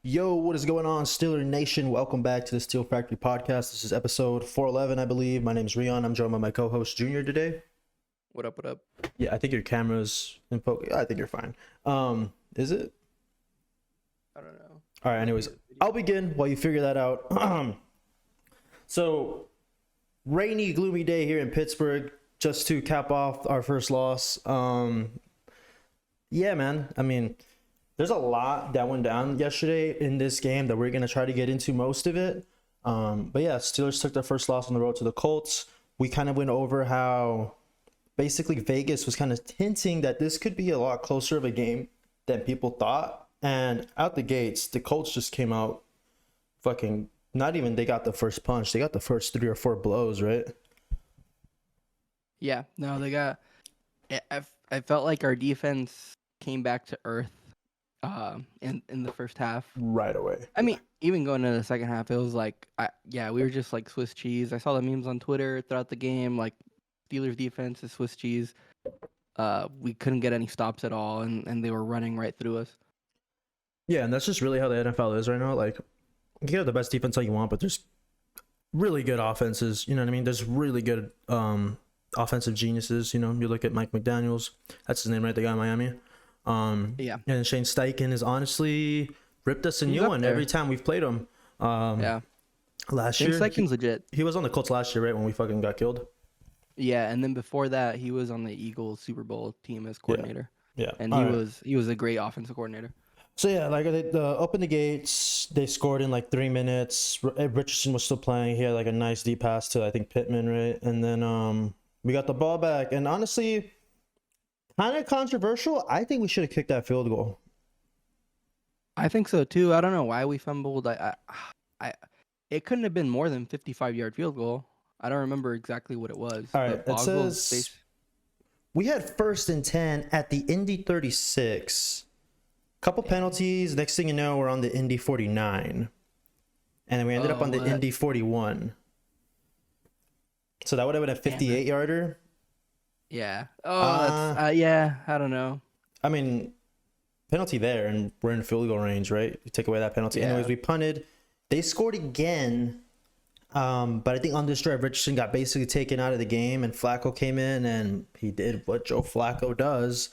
Yo, what is going on, Steeler Nation? Welcome back to the Steel Factory Podcast. This is episode 411, I believe. My name is Rion. I'm joined by my co-host Junior today. What up, what up? Yeah, I think your camera's in focus. I think you're fine. Is it? I don't know. All right, anyways, I'll begin while you figure that out. So, rainy, gloomy day here in Pittsburgh, just to cap off our first loss. Yeah, man. I mean, there's a lot that went down yesterday in this game that we're going to try to get into most of it. But yeah, Steelers took their first loss on the road to the Colts. We kind of went over how basically Vegas was kind of hinting that this could be a lot closer of a game than people thought. And out the gates, the Colts just came out fucking, not even they got the first punch. They got the first 3 or 4 blows, right? Yeah, no, they got. I felt like our defense came back to earth in the first half. Right away. I mean, even going into the second half, it was like, we were just like Swiss cheese. I saw the memes on Twitter throughout the game, like Steelers defense is Swiss cheese. We couldn't get any stops at all, and they were running right through us. Yeah, and that's just really how the NFL is right now. Like, you can have the best defense all you want, but there's really good offenses. You know what I mean? There's really good offensive geniuses. You know, you look at Mike McDaniels. That's his name, right? The guy in Miami. Yeah. And Shane Steichen has honestly ripped us a new one every time we've played him. Yeah. Last Shane year, Steichen's legit. he was on the Colts last year, right, when we fucking got killed. Yeah, and then before that, he was on the Eagles Super Bowl team as coordinator. Yeah. And he was a great offensive coordinator. So yeah, like they opened the gates. They scored in like 3 minutes. Richardson was still playing. He had like a nice deep pass to I think Pittman, right? And then we got the ball back. And honestly, kind of controversial. I think we should have kicked that field goal. I think so too. I don't know why we fumbled. It couldn't have been more than 55-yard field goal. I don't remember exactly what it was. All right, it says we had 1st and 10 at the Indy 36. Couple penalties. Next thing you know, we're on the Indy 49, and then we ended up on the Indy 41. So that would have been a 58-yarder. Yeah. Oh, yeah. I don't know. I mean, penalty there, and we're in field goal range, right? You take away that penalty. Yeah. Anyways, we punted. They scored again, but I think on this drive, Richardson got basically taken out of the game, and Flacco came in, and he did what Joe Flacco does.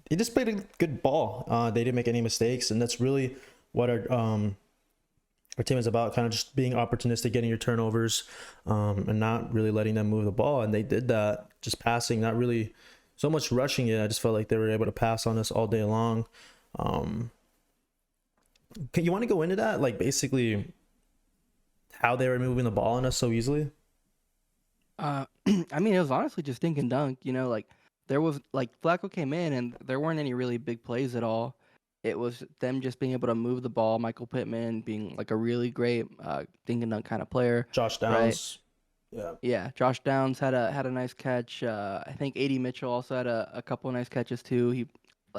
He just played a good ball. They didn't make any mistakes, and that's really what our team is about, kind of just being opportunistic, getting your turnovers, and not really letting them move the ball. And they did that, just passing, not really so much rushing it. I just felt like they were able to pass on us all day long. You want to go into that, like basically how they were moving the ball on us so easily? I mean, it was honestly just dink and dunk. You know, like there was like Flacco came in and there weren't any really big plays at all. It was them just being able to move the ball. Michael Pittman being like a really great dink and dunk kind of player. Josh Downs. Right? Yeah. Josh Downs had a nice catch. I think A.D. Mitchell also had a couple of nice catches too.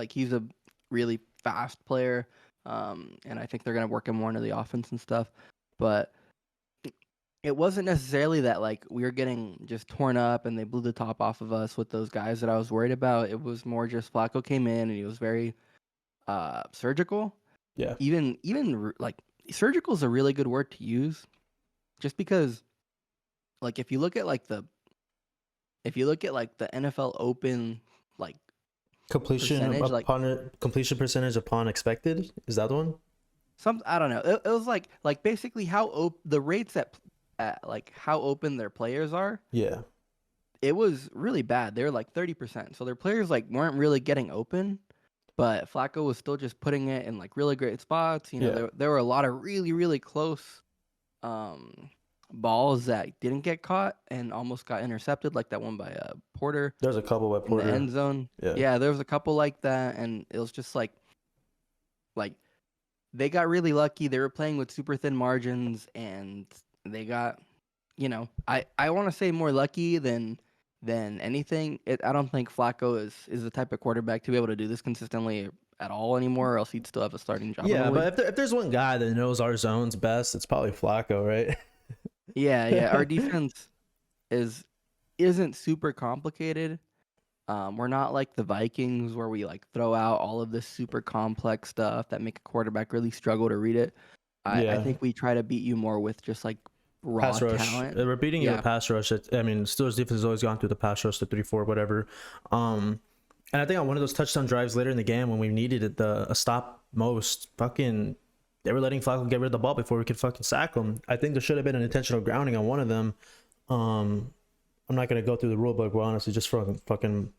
He's a really fast player. And I think they're gonna work him more into the offense and stuff. But it wasn't necessarily that like we were getting just torn up and they blew the top off of us with those guys that I was worried about. It was more just Flacco came in and he was very surgical. Yeah. Even like surgical is a really good word to use, just because like if you look at the NFL Open like completion percentage upon expected, is that the one? I don't know. It was like basically how the rates at like how open their players are. Yeah. It was really bad. They were like 30%. So their players like weren't really getting open, but Flacco was still just putting it in like really great spots. You know, there were a lot of really, really close balls that didn't get caught and almost got intercepted, like that one by Porter. There's a couple by Porter in the end zone. Yeah, there was a couple like that, and it was just like they got really lucky. They were playing with super thin margins, and they got, you know, I want to say more lucky than anything. I don't think Flacco is the type of quarterback to be able to do this consistently at all anymore, or else he'd still have a starting job. Yeah, but if there's one guy that knows our zones best, it's probably Flacco, right? Yeah. Our defense isn't super complicated. We're not like the Vikings where we like throw out all of this super complex stuff that make a quarterback really struggle to read it. I Yeah. think we try to beat you more with just like raw Pass rush. talent. We're beating you with Yeah, pass rush. I mean, Steelers defense has always gone through the pass rush, the 3-4, whatever. And I think on one of those touchdown drives later in the game when we needed it, a stop most, fucking, they were letting Flacco get rid of the ball before we could fucking sack him. I think there should have been an intentional grounding on one of them. I'm not gonna go through the rule book, but honestly, just fucking.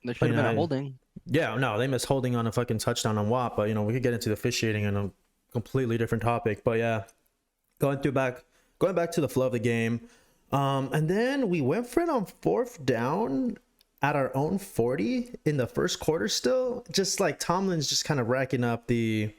there should have been a holding. Yeah, no, they missed holding on a fucking touchdown on Watt, but we could get into the officiating on a completely different topic. But yeah, going back to the flow of the game, and then we went for it on 4th down at our own 40 in the first quarter. Still, just like Tomlin's just kind of racking up the,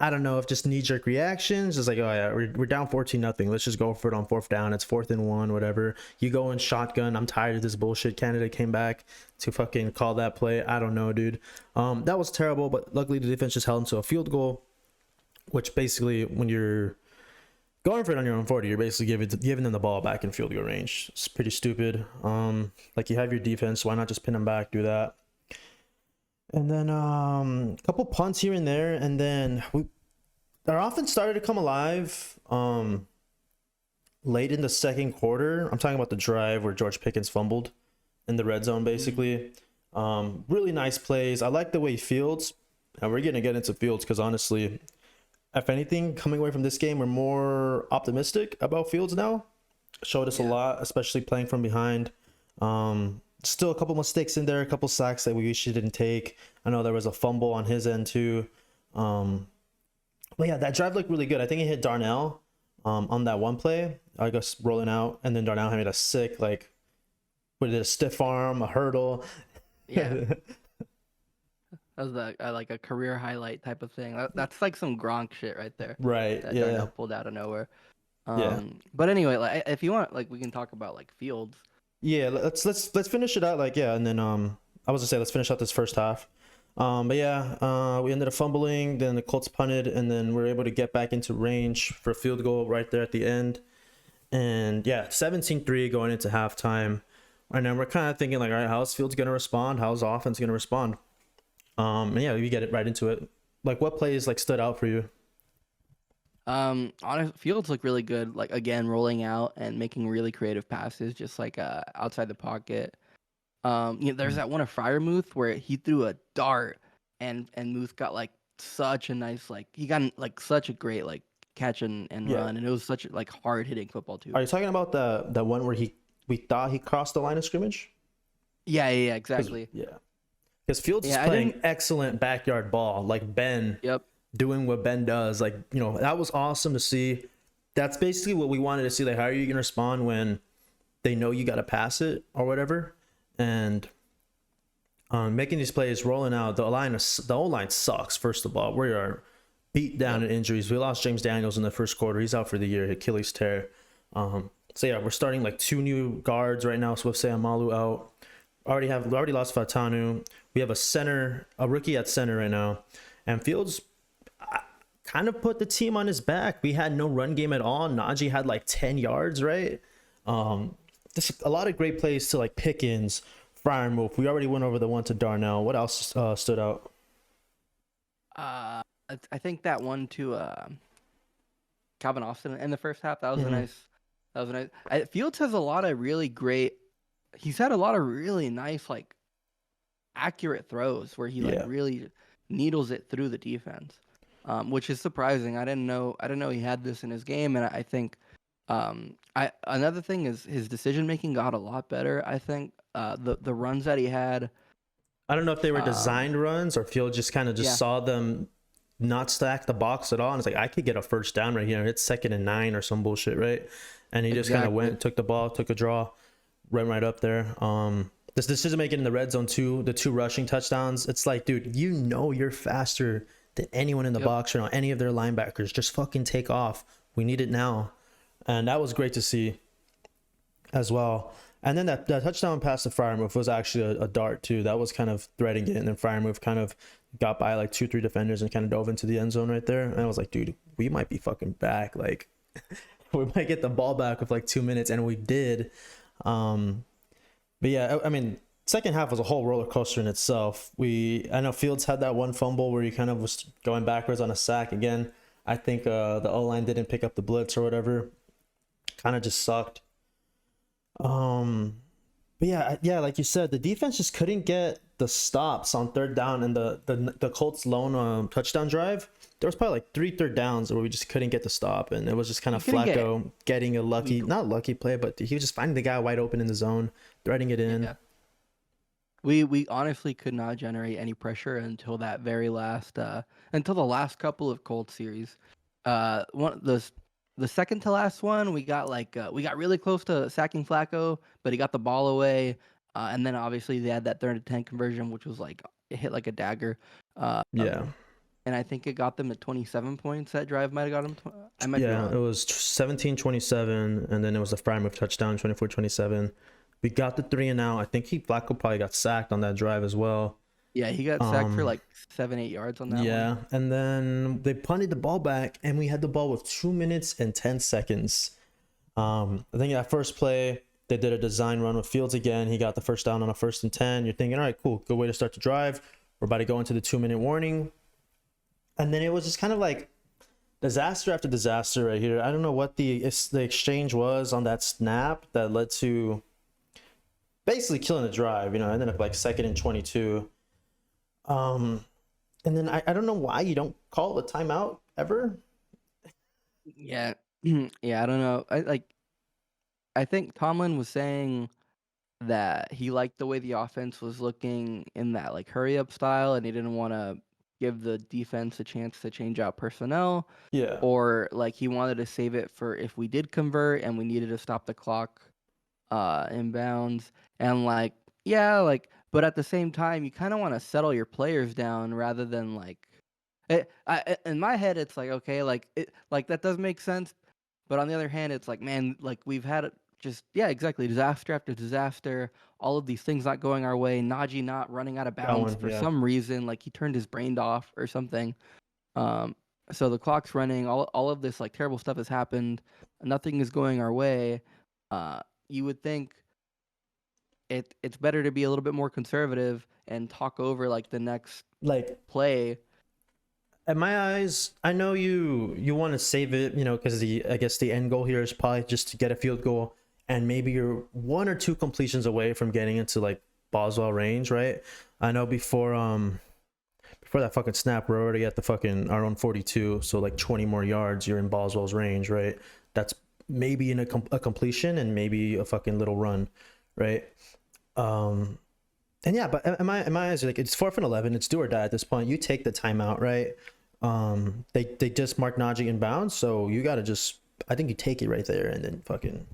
I don't know if just knee-jerk reactions. It's like, oh yeah, we're down 14-0. Let's just go for it on 4th down. It's 4th and 1, whatever. You go in shotgun. I'm tired of this bullshit. Canada came back to fucking call that play. I don't know, dude. That was terrible, but luckily the defense just held them to a field goal, which basically when you're going for it on your own 40, you're basically giving them the ball back in field goal range. It's pretty stupid. Like you have your defense, why not just pin them back, do that? And then a couple punts here and there, and then our offense started to come alive late in the second quarter. I'm talking about the drive where George Pickens fumbled in the red zone, basically. Really nice plays. I like the way Fields, and we're going to get into Fields because honestly, if anything, coming away from this game, we're more optimistic about Fields now. Showed us a lot, especially playing from behind. Still a couple mistakes in there, a couple sacks that we wish he didn't take. I know there was a fumble on his end too. But yeah, that drive looked really good. I think he hit Darnell on that one play, I guess rolling out, and then Darnell had a sick, like, what did it, a stiff arm, a hurdle. Yeah. That was like a career highlight type of thing. That's like some Gronk shit right there. Right. That Yeah. Darnell pulled out of nowhere. Yeah. But anyway, like if you want, like we can talk about like Fields. Yeah. Let's finish it out. Like, yeah, and then I was gonna say let's finish out this first half. But yeah, we ended up fumbling. Then the Colts punted, and then we're able to get back into range for a field goal right there at the end. And yeah, 17-3 going into halftime. And then we're kind of thinking like, all right, how's Fields gonna respond? How's the offense gonna respond? And yeah, we get it right into it. Like, what plays like stood out for you? Honest Fields look really good. Like again, rolling out and making really creative passes, just like outside the pocket. There's that one of Fryermuth where he threw a dart and Muth got like such a nice he got like such a great like catch and run, and it was such like hard hitting football too. Are you talking about the one where we thought he crossed the line of scrimmage? Yeah, exactly. Yeah. Because Fields is playing excellent backyard ball, like Ben. Yep. Doing what Ben does, like, that was awesome to see. That's basically what we wanted to see. Like, how are you gonna respond when they know you got to pass it or whatever? And making these plays, rolling out the O-line sucks. First of all, we are beat down in injuries. We lost James Daniels in the first quarter. He's out for the year, Achilles tear. So yeah, we're starting like 2 new guards right now. Swift Amalu out. Already lost Fatanu. We have a rookie at center right now, and Fields kind of put the team on his back. We had no run game at all. Najee had like 10 yards, right? Just a lot of great plays to like Pickens, Fryermuth. We already went over the one to Darnell. What else stood out? I think that one to Calvin Austin in the first half. That was a nice. Fields has a lot of really great. He's had a lot of really nice like accurate throws where he like really needles it through the defense. Which is surprising. I didn't know he had this in his game, and I think another thing is his decision making got a lot better. I think the runs that he had. I don't know if they were designed runs or Field just kind of saw them not stack the box at all, and it's like, I could get a first down right here. It's 2nd and 9 or some bullshit, right? And he just kind of went, took the ball, took a draw, ran right up there. This decision making in the red zone too, the 2 rushing touchdowns. It's like, dude, you're faster than anyone in the box right now, any of their linebackers. Just fucking take off. We need it now. And that was great to see as well. And then that touchdown pass to Fryermuth was actually a dart too. That was kind of threading it, and then Fryermuth kind of got by like 2-3 defenders and kind of dove into the end zone right there. And I was like, dude, we might be fucking back. Like, we might get the ball back with like 2 minutes, and we did. But yeah, I mean, second half was a whole roller coaster in itself. I know Fields had that one fumble where he kind of was going backwards on a sack again. I think the O-line didn't pick up the blitz or whatever. Kind of just sucked. But yeah, like you said, the defense just couldn't get the stops on third down, and the Colts' lone touchdown drive. There was probably like 3 third downs where we just couldn't get the stop, and it was just kind of Flacco getting a not lucky play, but he was just finding the guy wide open in the zone, threading it in. Yeah. We honestly could not generate any pressure until that very last until the last couple of Colts series. The second to last one, we got really close to sacking Flacco, but he got the ball away. And then obviously they had that 3rd and 10 conversion, which was like it hit like a dagger. Yeah. And I think it got them at 27 points. That drive might have got them. I might be wrong. It was 17-27, and then it was a fry move touchdown, 24-27. We got the 3 and out. I think Flacco probably got sacked on that drive as well. Yeah, he got sacked for like 7-8 yards on that one. Yeah, and then they punted the ball back, and we had the ball with 2 minutes and 10 seconds. I think that first play, they did a design run with Fields again. He got the first down on a 1st and 10. You're thinking, all right, cool, good way to start the drive. We're about to go into the 2-minute warning. And then it was just kind of like disaster after disaster right here. I don't know what the exchange was on that snap that led to basically killing the drive. Ended up like 2nd and 22. And then I don't know why you don't call a timeout ever. Yeah. Yeah, I don't know. I think Tomlin was saying that he liked the way the offense was looking in that like hurry up style, and he didn't want to give the defense a chance to change out personnel. Yeah. Or like he wanted to save it for if we did convert and we needed to stop the clock in bounds. And but at the same time, you kind of want to settle your players down rather than in my head, it's like, okay, that does make sense. But on the other hand, it's like, man, like we've had exactly, disaster after disaster, all of these things not going our way, Najee not running out of bounds for some reason, like he turned his brain off or something. So the clock's running, all of this like terrible stuff has happened, nothing is going our way. You would think it's better to be a little bit more conservative and talk over like the next play. In my eyes, I know you want to save it, because I guess the end goal here is probably just to get a field goal, and maybe you're 1 or 2 completions away from getting into like Boswell range, right? I know before that fucking snap, we're already at our own 42, so like 20 more yards, you're in Boswell's range, right? That's maybe in a completion and maybe a fucking little run, right? And yeah, but in my eyes, like it's 4th and 11, it's do or die at this point. You take the timeout, right? They just marked Najee in bounds, so you gotta I think you take it right there and then fucking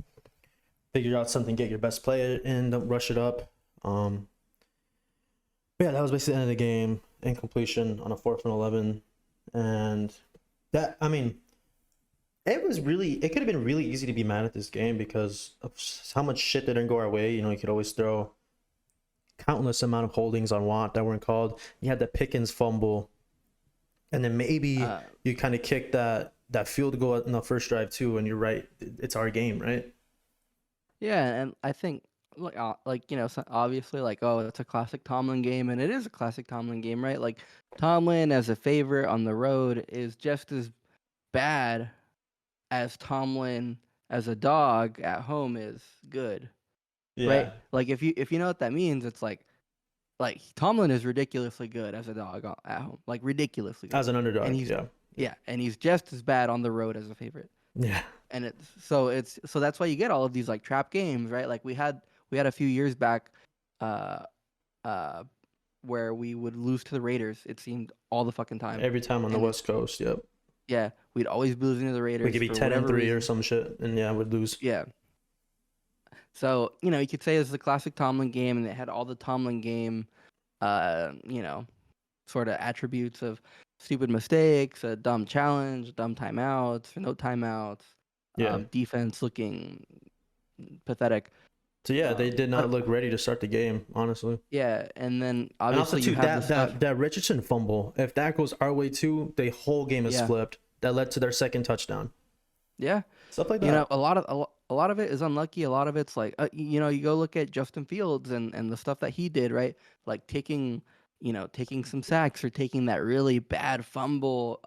figure out something, get your best player in, don't rush it up. But yeah, that was basically the end of the game. Incompletion on a 4th and 11, and that, I mean, it could have been really easy to be mad at this game because of how much shit didn't go our way. You could always throw countless amount of holdings on Watt that weren't called. You had the Pickens fumble, and then maybe you kind of kicked that field goal in the first drive too. And you're right, it's our game, right? Yeah, and I think obviously it's a classic Tomlin game, and it is a classic Tomlin game, right? Like Tomlin as a favorite on the road is just as bad as Tomlin as a dog at home is good. Yeah. Right? Like if you know what that means, it's like Tomlin is ridiculously good as a dog at home, like ridiculously good. As an underdog, and and he's just as bad on the road as a favorite. Yeah. And so that's why you get all of these like trap games, right? Like we had a few years back where we would lose to the Raiders, it seemed, all the fucking time. Every time on the West Coast, yep. Yeah, we'd always be losing to the Raiders. We could be 10-3 or some shit, and we'd lose. Yeah. So, you could say it's the classic Tomlin game, and it had all the Tomlin game, sort of attributes of stupid mistakes, a dumb challenge, dumb timeouts, no timeouts, defense looking pathetic. So yeah, they did not look ready to start the game, honestly. Yeah, and then obviously and also too, that Richardson fumble, if that goes our way too, the whole game is flipped. That led to their second touchdown. Yeah, stuff like that. A lot a lot of it is unlucky. A lot of it's like, you go look at Justin Fields and the stuff that he did, right? Like taking some sacks or taking that really bad fumble,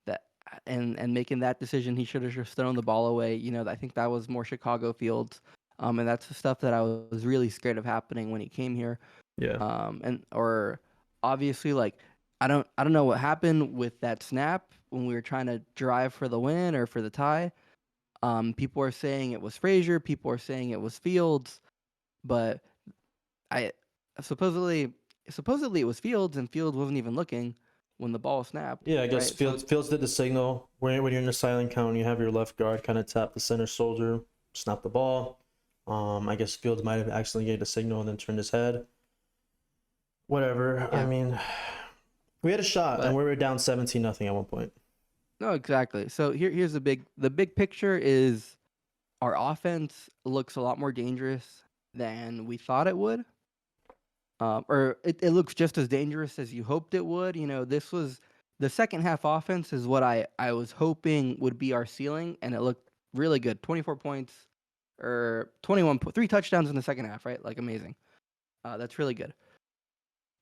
that and making that decision. He should have just thrown the ball away. I think that was more Chicago Fields. And that's the stuff that I was really scared of happening when he came here. Yeah. Or obviously, like, I don't know what happened with that snap when we were trying to drive for the win or for the tie. People are saying it was Frazier. People are saying it was Fields, but I supposedly it was Fields, and Fields wasn't even looking when the ball snapped. Yeah, I guess Right? So Fields did the signal. When you're in the silent count, you have your left guard kind of tap the center shoulder, snap the ball. I guess Fields might have accidentally gave the signal and then turned his head. Whatever. I yeah, mean, we had a shot and but we were down 17-0 at one point. no, exactly. So here's the big picture is our offense looks a lot more dangerous than we thought it would. Or it looks just as dangerous as you hoped it would. This was the second half offense is what I was hoping would be our ceiling, and it looked really good. 24 points or 3 touchdowns in the second half, right? Like amazing. That's really good.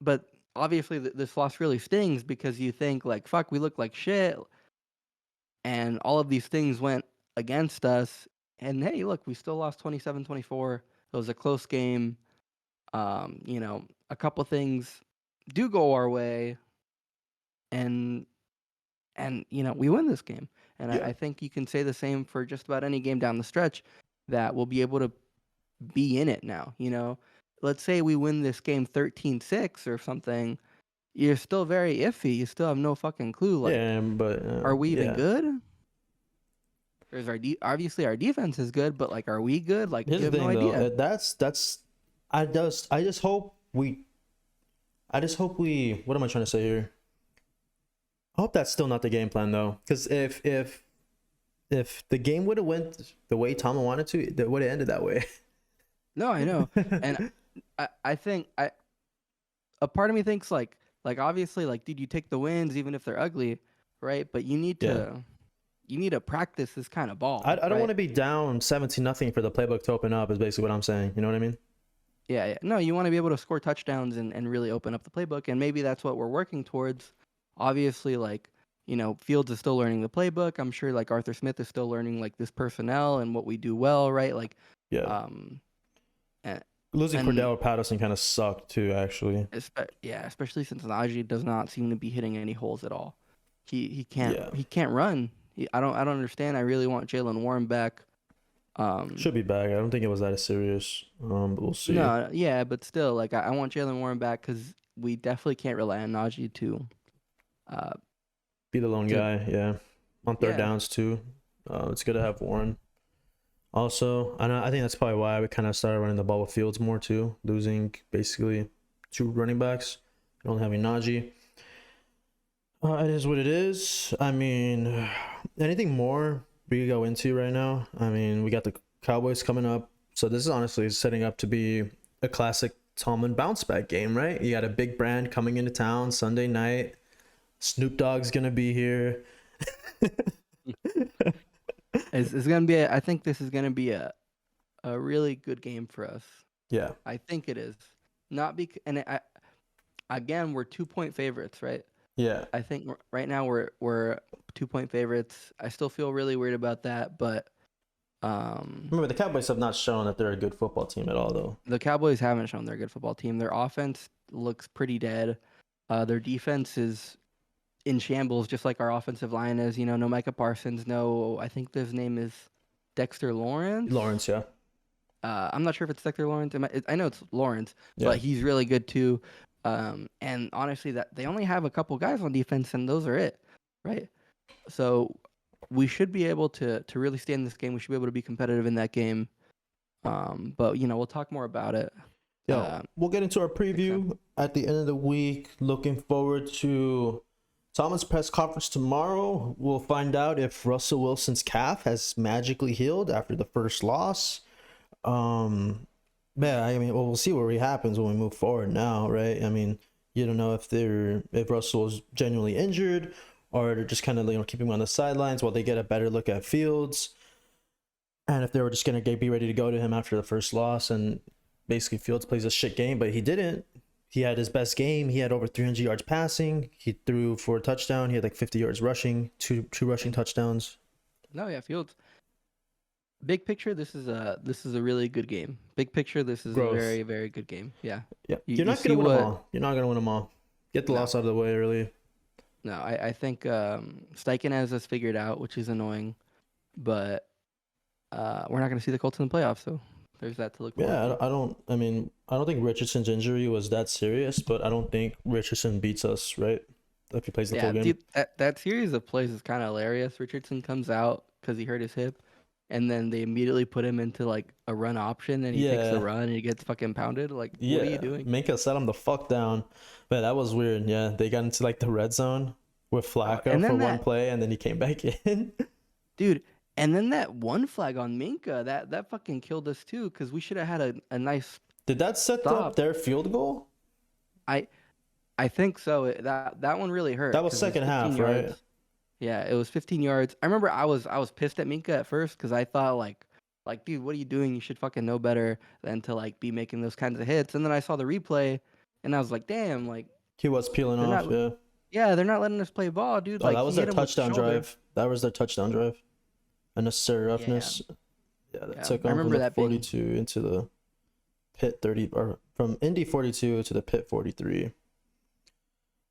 But obviously, this loss really stings because you think like, fuck, we look like shit, and all of these things went against us. And hey, look, we still lost 27-24. It was a close game. A couple things do go our way, and we win this game. And Yeah. I think you can say the same for just about any game down the stretch, that we'll be able to be in it now. Let's say we win this game 13-6 or something. You're still very iffy. You still have no fucking clue. Like, Yeah, but are we even yeah. good? There's obviously our defense is good, but like, are we good? Like, Here's you the have no thing, though. idea. That's I just hope we. What am I trying to say here? I hope that's still not the game plan, though, because if the game would have went the way Tom wanted to, it would have ended that way. No, I know, and I think a part of me thinks like obviously, like, dude, you take the wins even if they're ugly, right? But you need Yeah. to practice this kind of ball. I don't right? want to be down 17-0 for the playbook to open up. Is basically what I'm saying. You know what I mean? Yeah. No, you want to be able to score touchdowns and really open up the playbook, and maybe that's what we're working towards. Obviously, like, Fields is still learning the playbook. I'm sure like Arthur Smith is still learning like this personnel and what we do well, right? Like, Yeah. and, Losing and Cordell Patterson kind of sucked too, actually. especially since Najee does not seem to be hitting any holes at all. He can't Yeah. he can't run. I don't understand. I really want Jalen Warren back. Should be back. I don't think it was that serious. But we'll see. No, yeah, but still, like, I want Jalen Warren back because we definitely can't rely on Najee to, uh, Be the lone guy, yeah. On third yeah, downs too. It's good to have Warren. Also, I think that's probably why we kind of started running the ball with Fields more too, losing basically 2 running backs, and only having Najee. It is what it is. I mean, anything more we go into right now? I mean, we got the Cowboys coming up, so this is honestly setting up to be a classic Tomlin bounce back game, right? You got a big brand coming into town Sunday night. Snoop Dogg's gonna be here. it's gonna be. I think this is gonna be a really good game for us. Yeah. I think it is. Not because, and again, we're 2-point favorites, right? Yeah. I think right now we're 2-point favorites. I still feel really weird about that, but Remember, the Cowboys have not shown that they're a good football team at all, though. the Cowboys haven't shown they're a good football team. Their offense looks pretty dead. Their defense is in shambles, just like our offensive line is. No Micah Parsons, no, I think his name is Dexter Lawrence. Lawrence, yeah. I'm not sure if it's Dexter Lawrence. I know it's Lawrence, Yeah. but he's really good too. And honestly, that they only have a couple guys on defense, and those are it, right? So we should be able to really stay in this game. We should be able to be competitive in that game. But we'll talk more about it. We'll get into our preview at the end of the week. Looking forward to Thomas' press conference tomorrow. We'll find out if Russell Wilson's calf has magically healed after the first loss. Yeah, I mean, well, we'll see what happens when we move forward now, right? I mean, you don't know if Russell is genuinely injured or they're just kind of keeping him on the sidelines while they get a better look at Fields. And if they were just gonna be ready to go to him after the first loss, and basically Fields plays a shit game, but he didn't. He had his best game. He had over 300 yards passing. He threw for a touchdown. He had like 50 yards rushing, two rushing touchdowns. No, yeah, Fields. Big picture, this is a really good game. Big picture, this is Growth. a very, very good game. Yeah. Yeah, You- you're you not see gonna win them what- all. You're not gonna win them all. Get the No. loss out of the way early. No, I think Steichen has us figured out, which is annoying, but we're not going to see the Colts in the playoffs, so there's that to look forward Yeah, to. I don't. I mean, I don't think Richardson's injury was that serious, but I don't think Richardson beats us, right? If he plays the Yeah, full game. dude, that series of plays is kind of hilarious. Richardson comes out because he hurt his hip, and then they immediately put him into like a run option, and he takes the Yeah. run and he gets fucking pounded. Like, Yeah, what are you doing? Minka set him the fuck down. But that was weird. Yeah, they got into like the red zone with Flacco and then for one that- play, and then he came back in. Dude, and then that one flag on Minka, that fucking killed us too, because we should have had a nice. Did that set Stop. up their field goal? I think so. That one really hurt. That was 'cause it second half, 15 right? yards. Yeah, it was 15 yards. I remember I was pissed at Minka at first because I thought like, dude, what are you doing? You should fucking know better than to like be making those kinds of hits. And then I saw the replay, and I was like, damn, like, He was peeling They're off. not- Yeah. yeah, they're not letting us play ball, dude. Oh, Like, that was he their hit him with the touchdown shoulder. drive. That was their touchdown drive. Unnecessary roughness. Yeah, that Yeah, took I them from remember the that being- 42 into the pit 30, or from Indy 42 to the pit 43.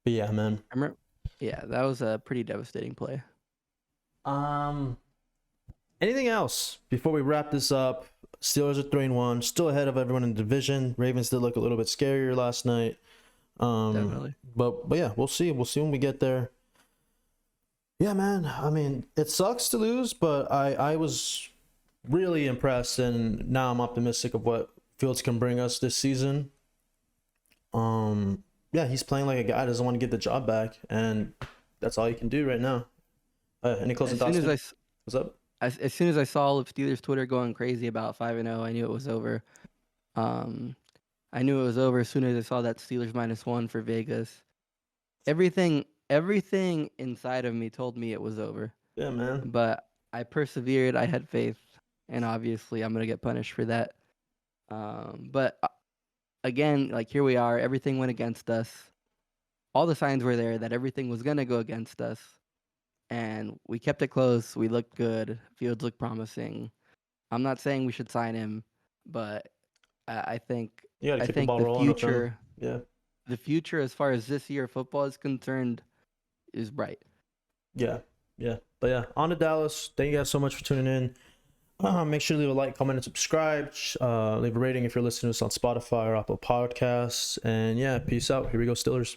But yeah, man. I remember. Yeah, that was a pretty devastating play. Anything else before we wrap this up? Steelers are 3-1, still ahead of everyone in the division. Ravens did look a little bit scarier last night. Definitely. But yeah, we'll see. We'll see when we get there. Yeah, man. I mean, it sucks to lose, but I was really impressed, and now I'm optimistic of what Fields can bring us this season. Yeah, he's playing like a guy who doesn't want to get the job back, and that's all he can do right now. Any closing As thoughts? soon as Nick? What's up? as soon as I saw all of Steelers Twitter going crazy about 5-0, I knew it was over. I knew it was over as soon as I saw that Steelers -1 for Vegas. Everything inside of me told me it was over, Yeah, man. but I persevered. I had faith, and obviously I'm gonna get punished for that. But again, like, here we are. Everything went against us. All the signs were there that everything was gonna go against us, and we kept it close. We looked good. Fields looked promising. I'm not saying we should sign him, but I think You got to I keep the think ball the rolling with him. future, Yeah. the future as far as this year of football is concerned, is bright. Yeah. But yeah, on to Dallas. Thank you guys so much for tuning in. Make sure to leave a like, comment, and subscribe. Leave a rating if you're listening to us on Spotify or Apple Podcasts. And yeah, peace out. Here we go, Steelers.